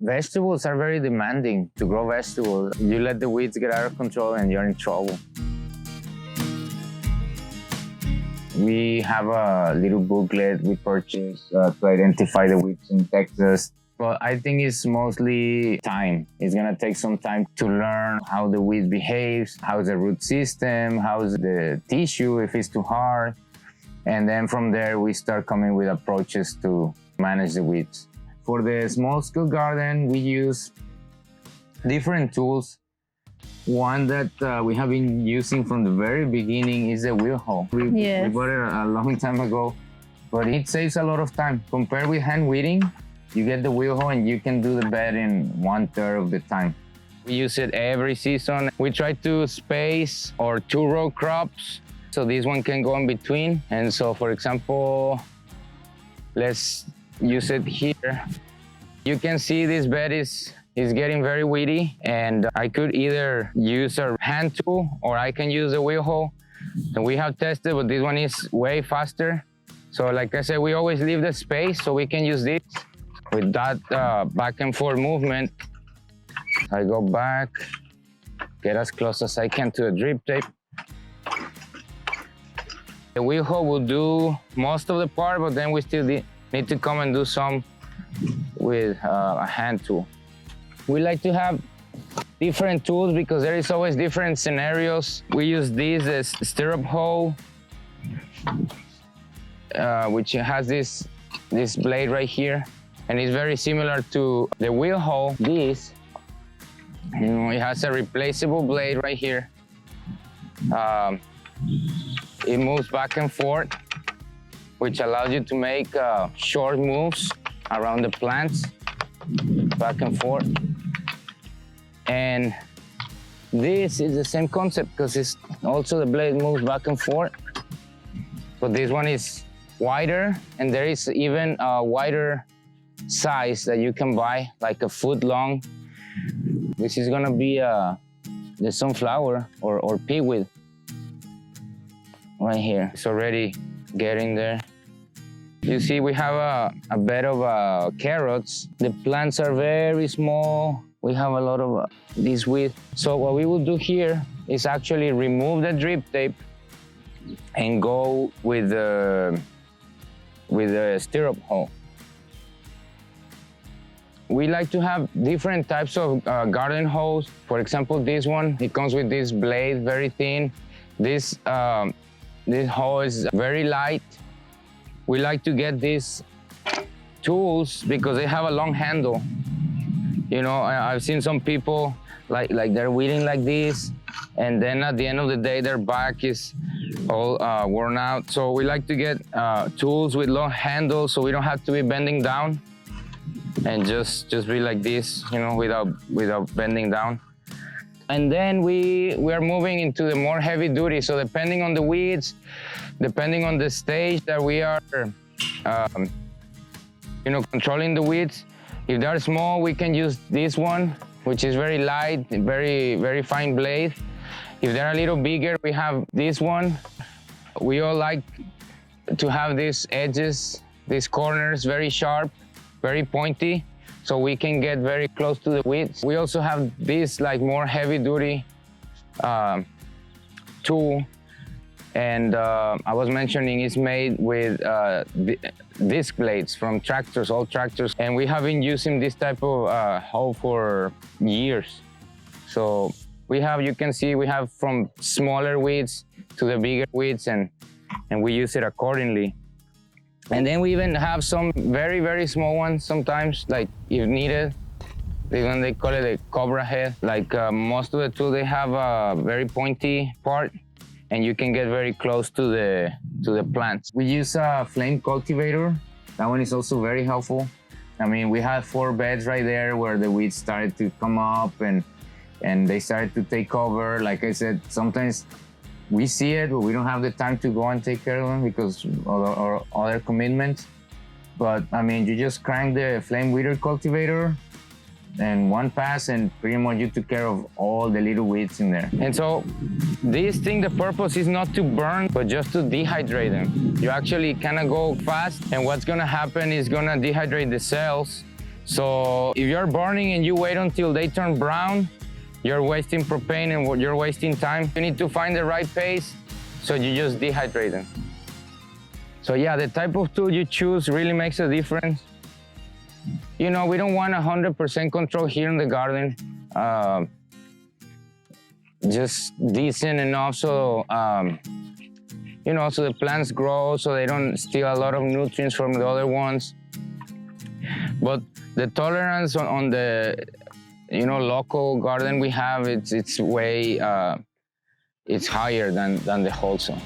Vegetables are very demanding to grow vegetables. You let the weeds get out of control and you're in trouble. We have a little booklet we purchased to identify the weeds in Texas. But I think it's mostly time. It's gonna take some time to learn how the weed behaves, how's the root system, how's the tissue if it's too hard. And then from there, we start coming with approaches to manage the weeds. For the small-scale garden, we use different tools. One that we have been using from the very beginning is the wheel hoe. We bought it a long time ago, but it saves a lot of time. Compared with hand weeding, you get the wheel hoe and you can do the bed in 1/3 of the time. We use it every season. We try to space our 2-row crops so this one can go in between. And so, for example, let's use it here. You can see this bed is getting very weedy, and I could either use a hand tool or I can use a wheel hoe. And we have tested, but this one is way faster. So like I said, we always leave the space so we can use this. With that back and forth movement, I go back, get as close as I can to the drip tape. The wheel hoe will do most of the part, but then we still need to come and do some with a hand tool. We like to have different tools because there is always different scenarios. We use this as Stirrup Hole, which has this blade right here. And it's very similar to the wheel hoe. This, it has a replaceable blade right here. It moves back and forth, which allows you to make short moves around the plants, back and forth. And this is the same concept because it's also the blade moves back and forth. But this one is wider, and there is even a wider size that you can buy, like a foot long. This is gonna be the sunflower or pigweed right here. It's already getting there. You see, we have a bed of carrots. The plants are very small. We have a lot of this weed. So what we will do here is actually remove the drip tape and go with the stirrup hole. We like to have different types of garden hoes. For example, this one, it comes with this blade, very thin. This hoe is very light. We like to get these tools because they have a long handle. You know, I've seen some people like they're weeding like this, and then at the end of the day, their back is all worn out. So we like to get tools with long handles so we don't have to be bending down. And just be like this, you know, without bending down. And then we are moving into the more heavy duty. So depending on the weeds, depending on the stage that we are, you know, controlling the weeds. If they're small, we can use this one, which is very light, very fine blade. If they're a little bigger, we have this one. We all like to have these edges, these corners very sharp, very pointy, so we can get very close to the weeds. We also have this like more heavy duty tool, and I was mentioning it's made with disc blades from tractors, old tractors, and we have been using this type of hoe for years. So we have, you can see, we have from smaller weeds to the bigger weeds, and we use it accordingly. And then we even have some very small ones sometimes, like if needed. Even they call it a cobra head. Like most of the tools, they have a very pointy part, and you can get very close to the plants. We use a flame cultivator. That one is also very helpful. I mean, we had 4 beds right there where the weeds started to come up and they started to take over. Like I said, sometimes we see it, but we don't have the time to go and take care of them because of our other commitments. But I mean, you just crank the flame weeder cultivator and one pass, and pretty much you took care of all the little weeds in there. And so this thing, the purpose is not to burn, but just to dehydrate them. You actually kind of go fast, and what's gonna happen is gonna dehydrate the cells, So if you're burning and you wait until they turn brown, you're wasting propane and you're wasting time. You need to find the right pace, so you just dehydrate them. So yeah, the type of tool you choose really makes a difference. You know, we don't want 100% control here in the garden. Just decent enough so, you know, so the plants grow, so they don't steal a lot of nutrients from the other ones. But the tolerance on the, you know, local garden we have, it's way, it's higher than the wholesale.